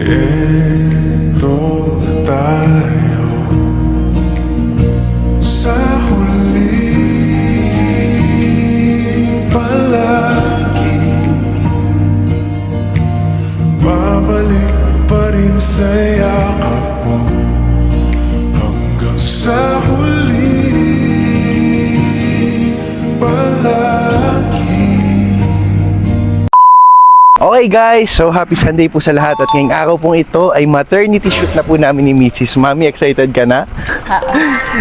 Eto tayo sa huli palagi. Babalik pa rin sa yakap mo hanggang sa huli palagi. Okay guys, so happy Sunday po sa lahat at ngayong araw pong ito ay maternity shoot na po namin ni Mrs. Mami, excited ka na?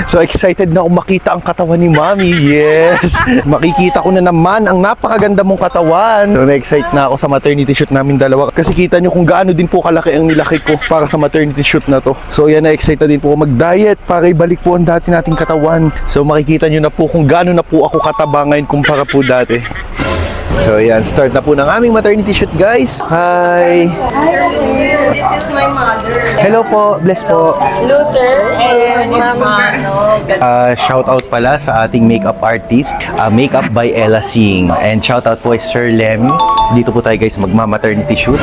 So excited na akong makita ang katawan ni Mami, yes! Makikita ko na naman ang napakaganda mong katawan. So na-excite na ako sa maternity shoot namin dalawa kasi kita nyo kung gaano din po kalaki ang nilaki ko para sa maternity shoot na to. So yan, na-excite din po ako mag-diet para ibalik po ang dati nating katawan. So makikita nyo na po kung gaano na po ako kataba ngayon kumpara po dati. So yan, start na po ng aming maternity shoot guys. Hi! This is my mother. Hello po, bless po. Luther and Mama. Shout out pala sa ating makeup artist, Makeup by Ella Singh. And shout out po kay Sir Lemmy. Dito po tayo guys magma-maternity shoot.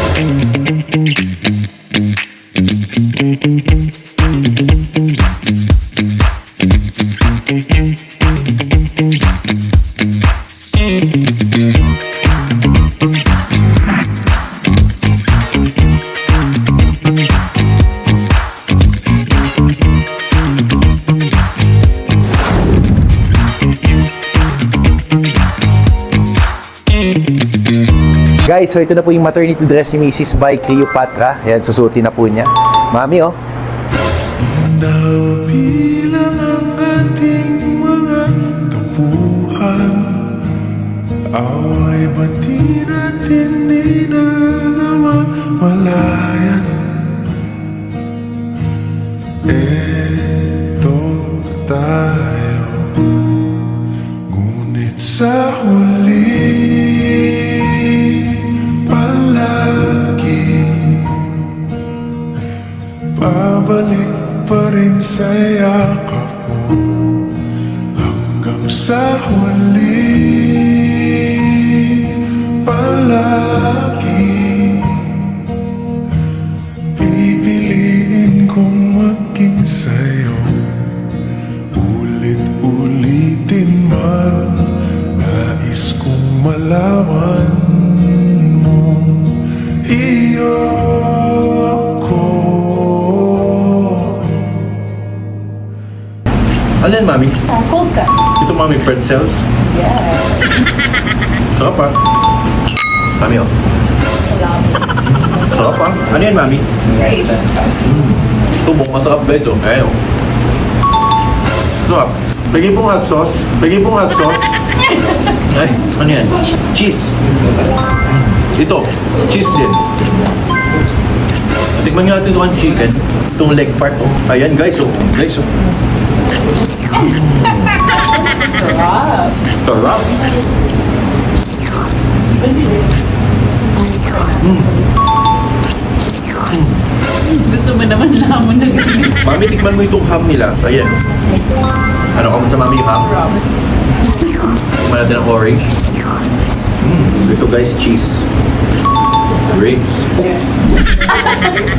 Guys, so ito na po yung maternity dress ni Mrs. by Cleopatra. Ayan, susutin na po niya. Mami, oh. Nabilang ang ating mga tampuhan, away bati natin di na namamalayan. Eto tayo, ngunit sa huli palagi babalik pa rin sa yakap mo hanggang sa huli palagi. Pipiliin kong maging sa'yo, ulit-ulitin man. Nais kong malaman mong iyo ako. Ano yan, Mami? Cold cuts. Ito, Mami, pretzels. Yes. Sarap pa. Mami, oh. Salamat. Sarap pa. Ano yan, Mami? Great. Tubong, masarap guys, oh. Ayan, oh. Sarap. Bigay pong hot sauce. Bigay pong hot sauce. Ay, ano yan? Cheese. Ito, cheese din. Tikman nga natin ito ang chicken. Itong leg part, oh. Ayan, guys, oh. Guys, oh. Sarap. Gusto mo naman lamon na ganyan. Mami, tikman mo itong ham nila. Ayan. Ano, kamusta Mami yung ham? Tikman natin ang orange. Ito guys, cheese. Grapes.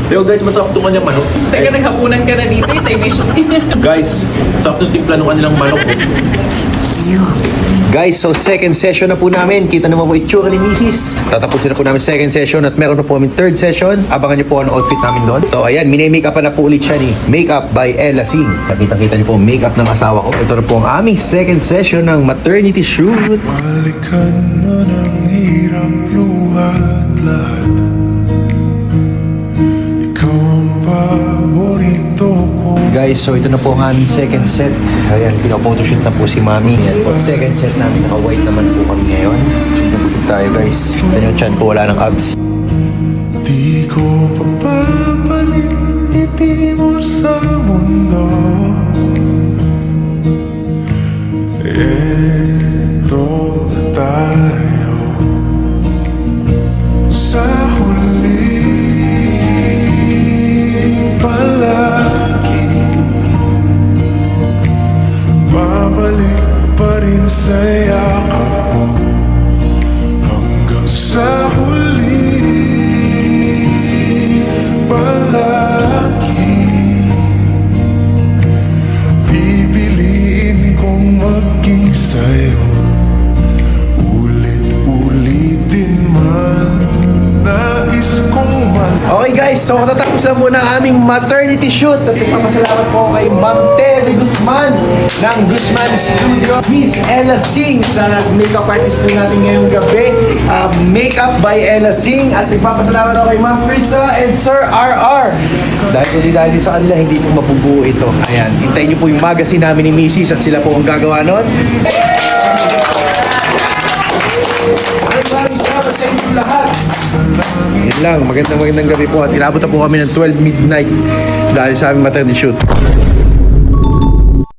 Pero guys, masarap itong kanyang manok. Teka, naghapunan ka na dito. Ito yung mission niya. Guys, sarap ng timpla ng kanilang manok. Guys, so second session na po namin. Kita naman po itsura ni Mrs. Tatapusin na po namin second session at meron na po kami third session. Abangan niyo po ang outfit namin doon. So ayan, mini-makeup na po ulit siya ni Makeup by Ella Singh. Nakita-kita niyo po ang makeup ng asawa ko. Ito na po ang aming second session ng maternity shoot. Balikan mo ng hirap, luhat, lahat. Ikaw ang paborito ko. Guys, so ito na po ang aming second set. Ayan, pinapotoshoot na po si Mami. Ayan po, second set namin. Naka-white naman po kami ngayon. Nabusog tayo guys. Ayan yung chan po, wala ng abs. Di ko papapalit ngiti mo sa mundo. Eto tayo sa huli palagi. Babalik pa rin sa yakap mo hanggang sa huli Okay guys, so katatapos lang po ng aming maternity shoot at nagpapasalamat po kay Ma'am Telly Guzman ng Guzman Studio, Miss Ella Singh sa makeup artist po natin ngayong gabi, Makeup by Ella Singh, at nagpapasalamat ako kay Ma'am Krisa and Sir RR dahil kung dahil sa kanila hindi po mabubuo ito. Ayan, hintayin niyo po yung magazine namin ni Mrs. at sila po ang gagawa nun. Maraming salamat sa inyong lahat. Yun lang, magandang gabi po at inabot na po kami ng 12 midnight dahil sa aming maternity shoot.